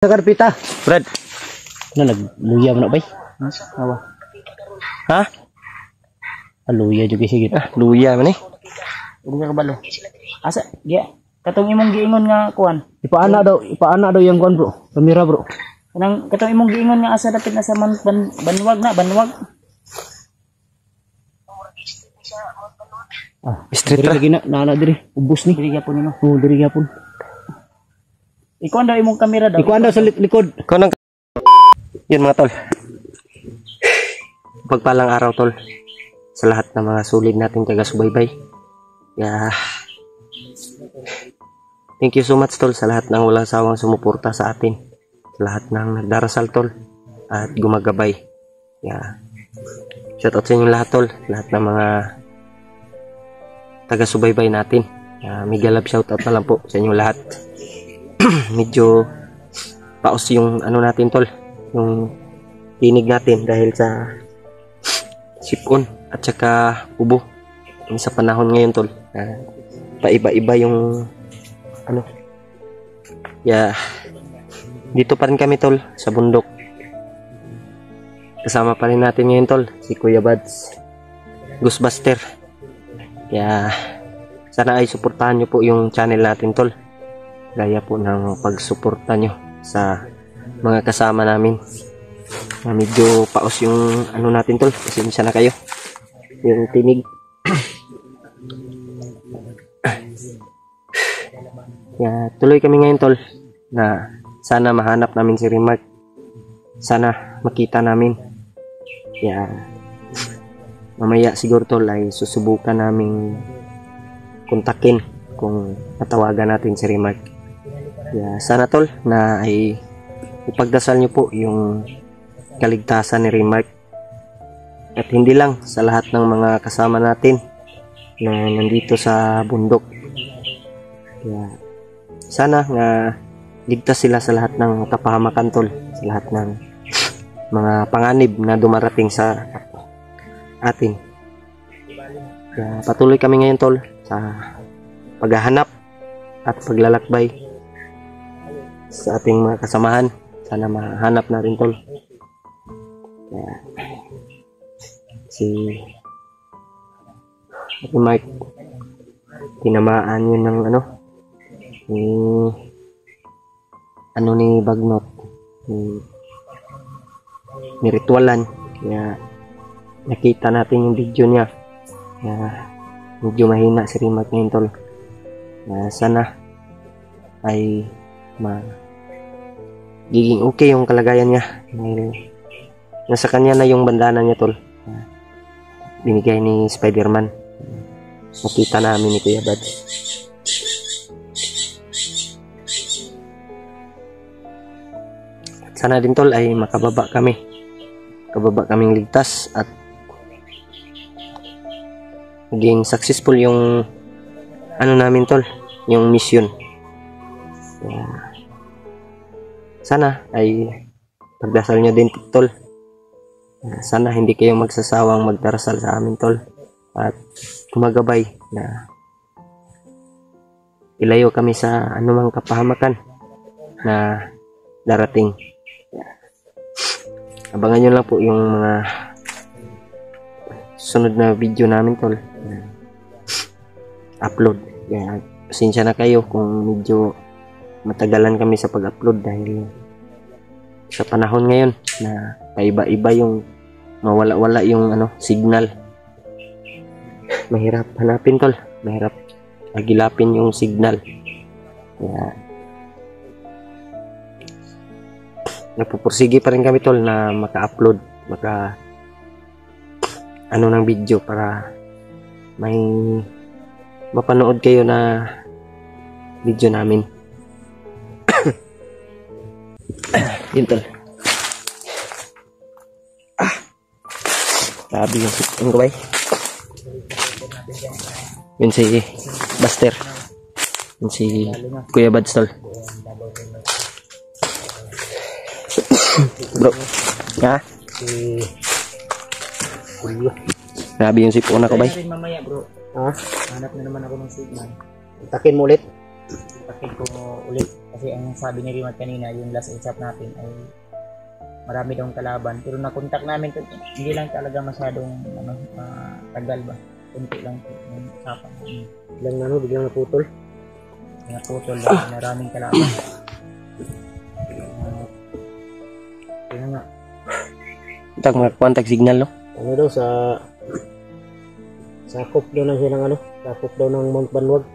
Sa karpita, Brad, na nagluya mo na bay? mas awa. Ha? Luya juga sige. Luya man eh. Uli ka kabalo. Asa, dia. Katong imong giingon nga kuan. Ipaana daw yung kuan bro. Kamera bro. Kanang katong imong giingon nga asa dapit na sa banwag. Street Diri ra. lagi na diri. Ubos ni. Dili gyapon nimo. Oh, diri gyapon. Ikuan daw imong kamera daw. Ikuan daw sa likod. Ikaw nang... Yun mga tol. Pagpalang araw tol. Sa lahat ng mga sulit nating taga-subaybay. Thank you so much tol sa lahat ng walang sawang sumuporta sa atin. Sa lahat ng nagdarasal tol. At gumagabay. Shout out sa inyo lahat tol. Lahat ng mga taga-subaybay natin. Mega love shout out na lang po sa inyo lahat. Medyo paos yung ano natin tol, yung tinig natin dahil sa sipon at saka ubo sa panahon ngayon tol. Paiba-iba yung ano, dito pa rin kami tol sa bundok. Kasama pa rin natin ngayon tol si Kuya Bads Ghostbuster. Sana ay suportahan nyo po yung channel natin tol, gaya po ng pagsuporta nyo sa mga kasama namin. Medyo paos yung ano natin tol, pasensya na kayo yung tinig. Tuloy kami ngayon tol na sana mahanap namin si Remark, sana makita namin. Mamaya siguro tol ay susubukan naming kontakin kung matawagan natin si Remark. Sana tol na ay ipagdasal nyo po yung kaligtasan ni Remark at hindi lang sa lahat ng mga kasama natin na nandito sa bundok. Sana nga ligtas sila sa lahat ng kapahamakan tol, sa lahat ng mga panganib na dumarating sa atin. Patuloy kami ngayon tol sa paghahanap at paglalakbay sa ating mga kasamahan. Sana mahanap natin tol. Si Mike, tinamaan yun ng ni Bagnot, ni Ritualan. Nakita natin yung video niya. Medyo mahina si Remark ngayon tol. Sana ay giging okay yung kalagayan niya. Nasa kanya na yung bandana niya tol. Binigay ni Spider-Man. Nakita namin ni Kuya Bad. Sana din tol ay makababa kaming ligtas at maging successful yung ano namin tol, yung mission. Sana ay pagdasal nyo din tol. Sana hindi kayo magsasawang magdarasal sa amin tol at gumagabay na ilayo kami sa anumang kapahamakan na darating. Abangan nyo lang po yung mga sunod na video namin tol. Upload. Pasensya na kayo kung medyo matagalan kami sa pag-upload dahil sa panahon ngayon na paiba-iba yung mawala-wala yung signal. Mahirap hanapin tol, mahirap agilapin yung signal. Napupursige pa rin kami tol na maka-upload, ng video para may mapanood kayo na video namin. Yun tol. Grabe yung sipon ko bay. Yun si Buster. Yun si Kuya Bads tol. Bro. Grabe yung sipon ako bay. Mamaya bro. Hanap na naman ako ng signal. Takin mo ulit. Kontakin ko ulit. Kasi ang sabi ni Rimad kanina, yung last usap natin ay marami daw kalaban. Pero nakontak namin, hindi lang talaga masyadong tagal ba. Kunti lang po yung usapan. Biglang naputol. Naputol lang, maraming kalaban. Kaya nga. Tag mga tag signal no. Ano daw sakop daw na siya ng sakop daw ng Mount Banwag.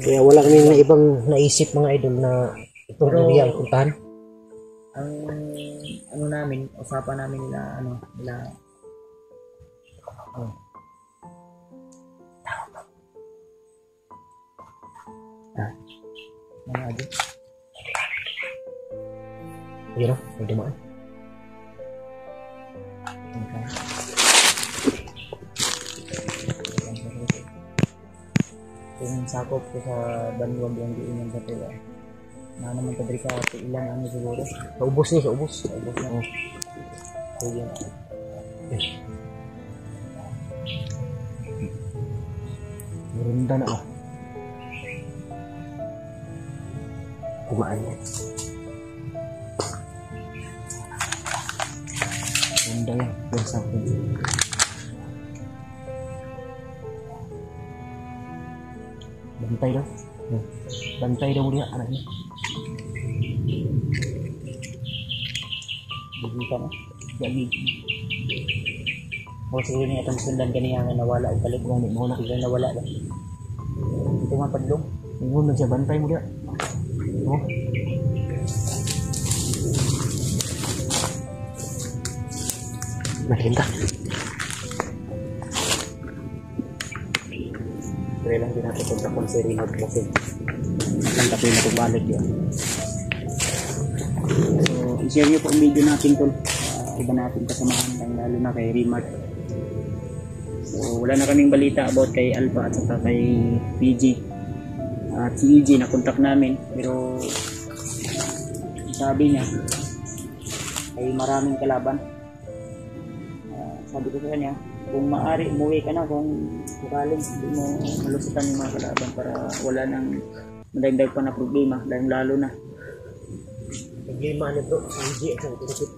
Kaya wala kami na ibang naisip mga idol na itong area ang puntahan. Ang namin, usapan namin nila mga adi. Yun o, may dumaan. Yung sakop ko sa Banwag yung diinan sa tuwa. Na naman kadri ka at ilang siguro. Naubos ni, naubos. Ubos na. So yun. Merunda na ako. Kumaan yan. Merunda yan. Yung sakop. Bantay daw. Bantay daw dia anak niya. Bigita na. Jadi. O siguro niya itong sundan kanina na nawala ang palit. Gani mo na. Biglang nawala ba? Ito nga padlong. Ingon na siya bantay mo dia. Oh. Malinda. Kaya lang din natin sa konseri mag-kasi. Ang tapos na pagbalik yun. So, i-share nyo po ang video natin tol. Iba natin kasamahan lang lalo na kay Rimad. So, wala na kaming balita about kay Alpha at saka kay PG. At si EG na-contact namin. Pero, sabi niya, ay maraming kalaban. Sabi ko sa kanya, kung maaari, umuwi ka na kung sakaling hindi mo malusutan yung mga kalaban para wala nang madagdag pa na problema, dahil lalo na. Problema na bro, si EJ at sa pinakit.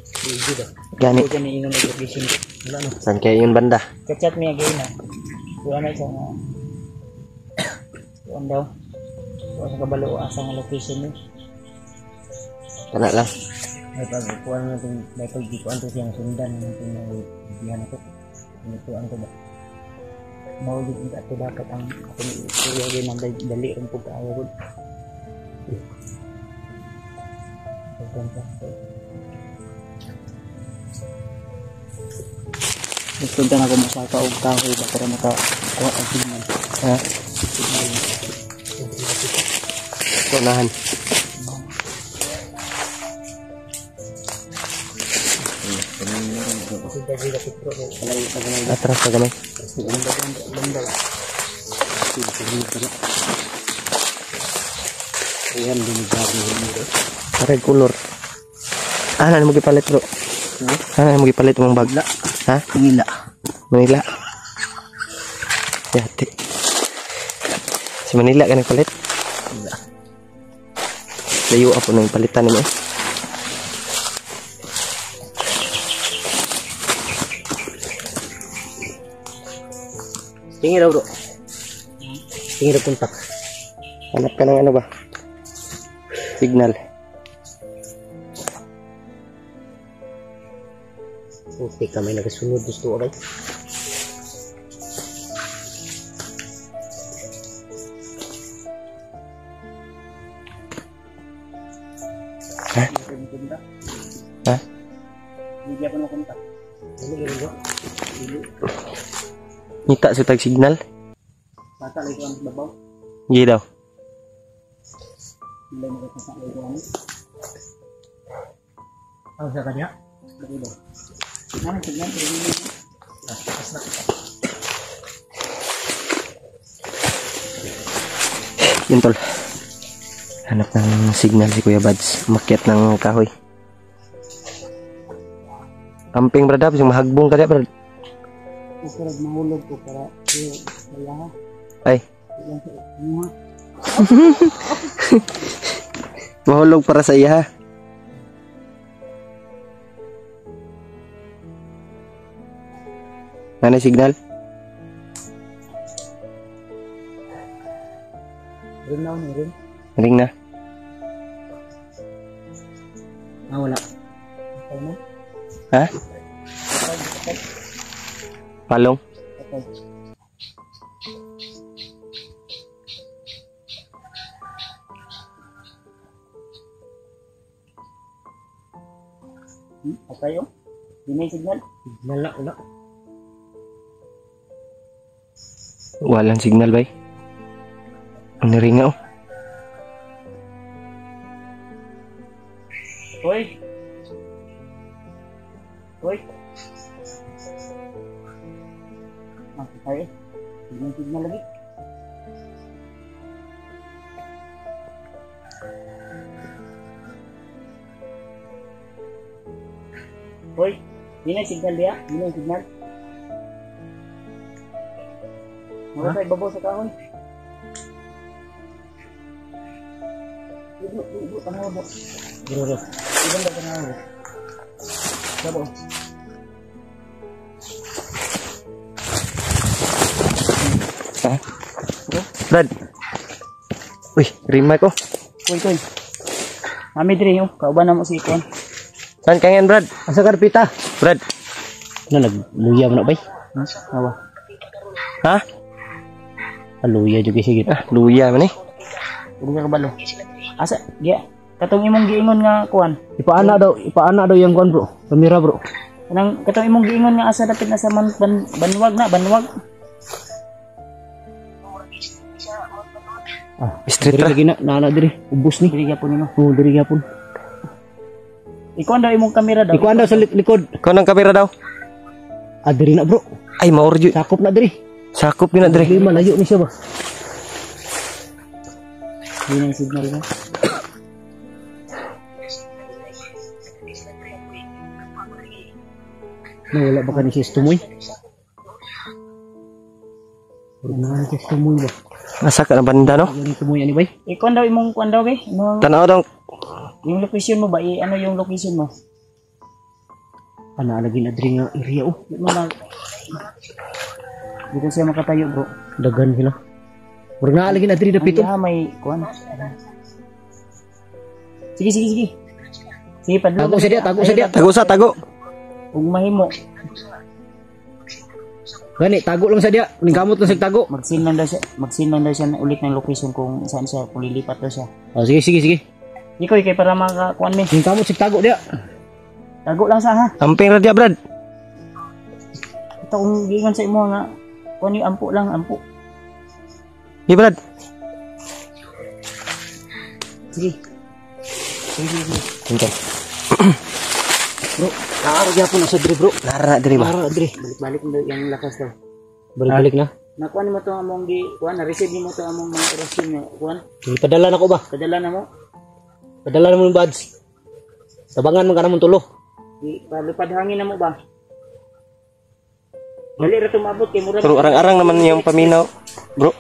Si EJ ba? Gani. Ito kami ingon ng location ko. Wala no. Saan kayo yun banda? Chat-chat mo again na. Kuha na isang kuha daw. Kuha sa kabalo o asa nga location mo. Kana lang. May pagkuhan mo kung may pagkuhan to siyang sundan kung nagbihan ako. Pinutuan ko ba? Maulit nito at dapat ang akong istorya din ang dali ang pagkaawag. Gusto na ako masaka og kahoy ba para makakuha ang signal. Ha? Kunahan. Atras ka gamay. Ayan, binigado mo. Parang color. Ano mo gipalit bro? Ano mo gipalit mong bagla? Ha? Ngila. Manila. Yati. Si Manila ka nagpalit? Layo ako nang palitan mo. Tingin daw bro. Tingin daw kontak. Hanap ka ng ano ba? Signal. Okay ka, may nakasunod gusto okay. Ha? Ha? Hindi ako nakunta. Ano yun bro? Ngita sa tag signal? Bata lang ito ang babaw. Hindi daw. Hindi mo ito sa ito ang Ang sa kanya? babaw. Ano signal? Yun tol. Hanap ng signal si Kuya Bads. Makyat ng kahoy. Amping brad, yung mahagbong ka diya brad. Masarap mahulog ko para kaya Ay, Mahulog para sa iya ha. Ano signal? Ring na ako, ring. Ring na. Wala. Okay na? Ha? Palong? Okay. Okay oh. Hindi may signal. Wala. Walang signal bay. Ang ring na oh. Hoy. Okay. Hindi may signal lagi. Hoy, hindi na signal dia, hindi na signal. Wala tayo babaw sa kahoy. Ibu, tanaw mo. Bro. Ibang ba tanaw mo? Babaw. Ha? Brad. Uy, ring mic oh. Koy. Mami diri yo, kauban na mo si Ikon. Saan ka ngayon, Brad? Asa karpita? Brad. Ano nagluya mo na bay? Awa. Ha? Luya juga sige. Luya man eh. Uri ka balo. Asa, giya. Katong imong giingon nga kuan. Ipaana daw yang kuan bro. Kamera bro. Kanang katong imong giingon nga asa dapit na sa banwag. Street Diri ra. lagi na diri. Ubos ni. Diri gyapon nimo. Oh, diri gyapon. Ikuan daw imong kamera daw. Ikuan daw sa likod. Ikaw ng kamera daw. Diri na bro. Ay, maorjo. Sakop na diri. Sakop yun na, Dre. Lima layo ni siya ba? Hindi na signal ka. Wala ba ka ni siya tumoy? Wala na siya tumoy ba? Asa ka na banda, no? Yan tumoy ani bay? Ikuan daw imong kuan daw kay. Tanaw daw. Yung location mo ba? Ano yung location mo? Ana lagi na diri nga area oh. Di mo na. Dito siya makatayo bro. Dagan sila. Murag na lagi na diri dapit oh. May kuan. Sige. Sige padlo. Tago sa dia. Tago sa, tago. Ug mahimo. Gani, tago lang sa dia. Ning kamot lang sa tago. Magsin lang daw siya na ulit ng location kung saan siya, kung lilipat daw siya. Oh, sige. Ikoy kay para makakuan mi. Ning kamot sa tago dia. Tago lang sa ha. Amping ra dia, Brad. Ito kung giingon sa imo nga kuan ni ampo lang, ampo. Di, Brad. Sige. Tingnan. Bro, naaro gyapon na sa diri bro. Nara, Dre ba? Naaro diri. Balik mo yung lakas daw. Balik na. Nakuan mo to among gi kuan, na-receive mo to among mga orasyon nga kuan. Ipadala na ko ba? Padala na mo. Padala na mo yung buds. Tabangan man ka namon tulo. Di palupad hangin na mo ba? Dali ra tumabot kay murag. Pero arang-arang naman yung paminaw, bro.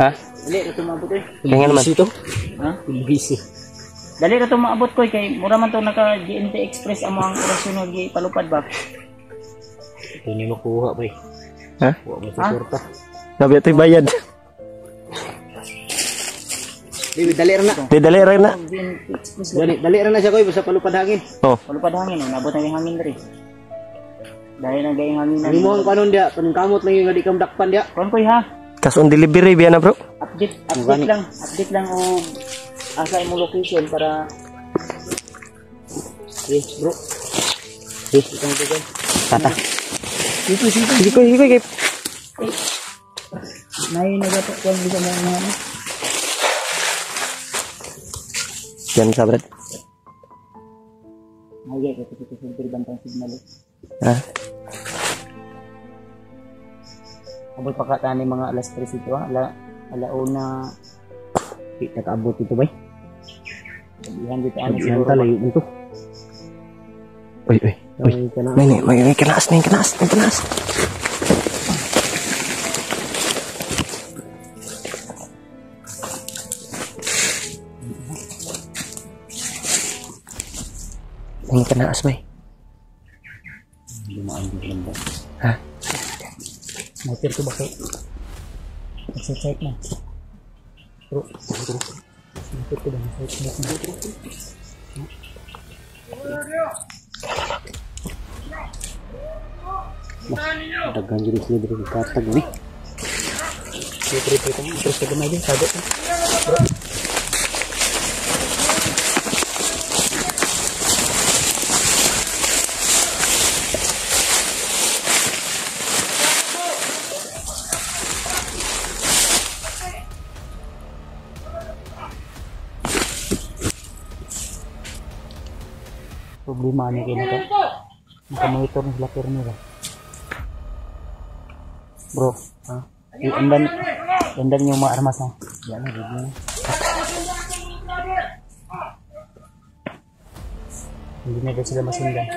Ha? Dali ra tumabot eh. Kaya nga naman. Ito. Ha? Busy. Dali ra tumabot ko kay mura man to naka GNT Express among orasyon nga gi palupad ba. Ito ni makuha ba eh. Ha? Kuha mo sa sorta. Nabi ito'y bayad. Dali ra na. Di, dali rin na. GNT Express. Dali ra na siya koy basta palupad hangin. Oh. Palupad hangin oh, nabot na yung hangin diri. Dahil na gayong hangin na. Ano mo ang kanon dia? Kanang kamot lang yung nga di kam dakpan dia. Kuan koy ha. Cash on delivery, biya na, bro. Update lang o asa imong location para Bro. itong tugon. Tata. Sige ko. Nay nagato kuan bisa mo nga. Yan sa, Brad. Ay ko ito bantang signal. Ha? Abot pa ka tani mga alas 3 ito ha. Alauna Di nakaabot ito ba? sabihan dito ano Yan siguro. talayo ito. Uy. Ay kana. May kinaas. Tingin ka na asmay. Ha? Sniper ko ba kayo? Nagsicheck na. Bro. Sniper ko ba? Nagsicheck na. Dagan jadi sila dito katag ni. Terus ke gamay din. Sagot. Bro. Problema niya kayo na ka. Nakamonitor ng locker nila. Bro, ha? Andan yung mga armas na. Yan na, bigyan na. Hindi na daw sila masundan.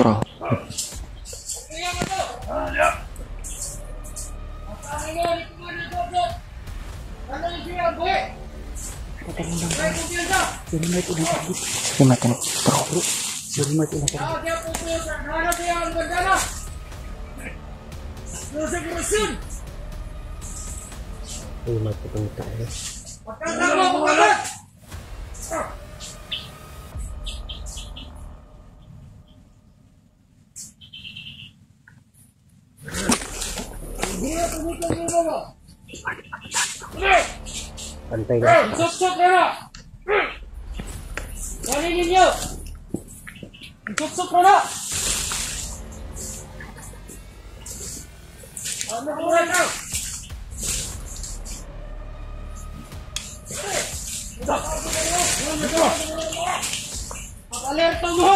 Tro. Sige mati. Tro. Sige mati na ka. Ay, magpapangita eh. Pantay na. Sok-sok na na! Kunin ninyo! Sok-sok na na! Ano ko na ito? Pag-alerta mo!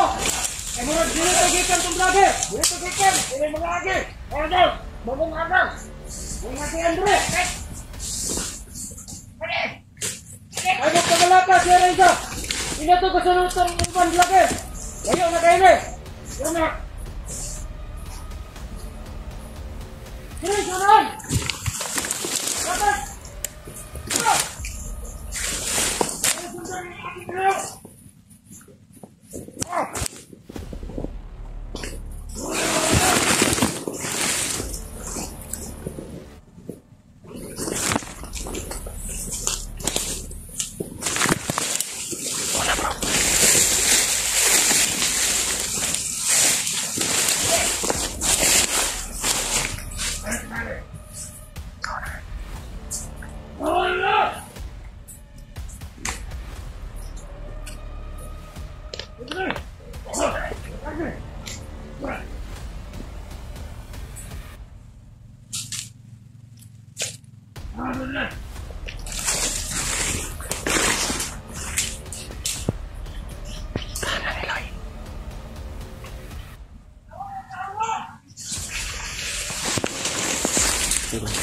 Eh muna, dito gikan itong brother! Dito gikan! Ini mga agi! Order! Babong agang! Mga si Andre! Ay, magpagalakas, ya Reza. Ini tuh keseluruhan umpan belakang. Ayo, nak ini. Sana. Sini, jalan. Atas. Sige.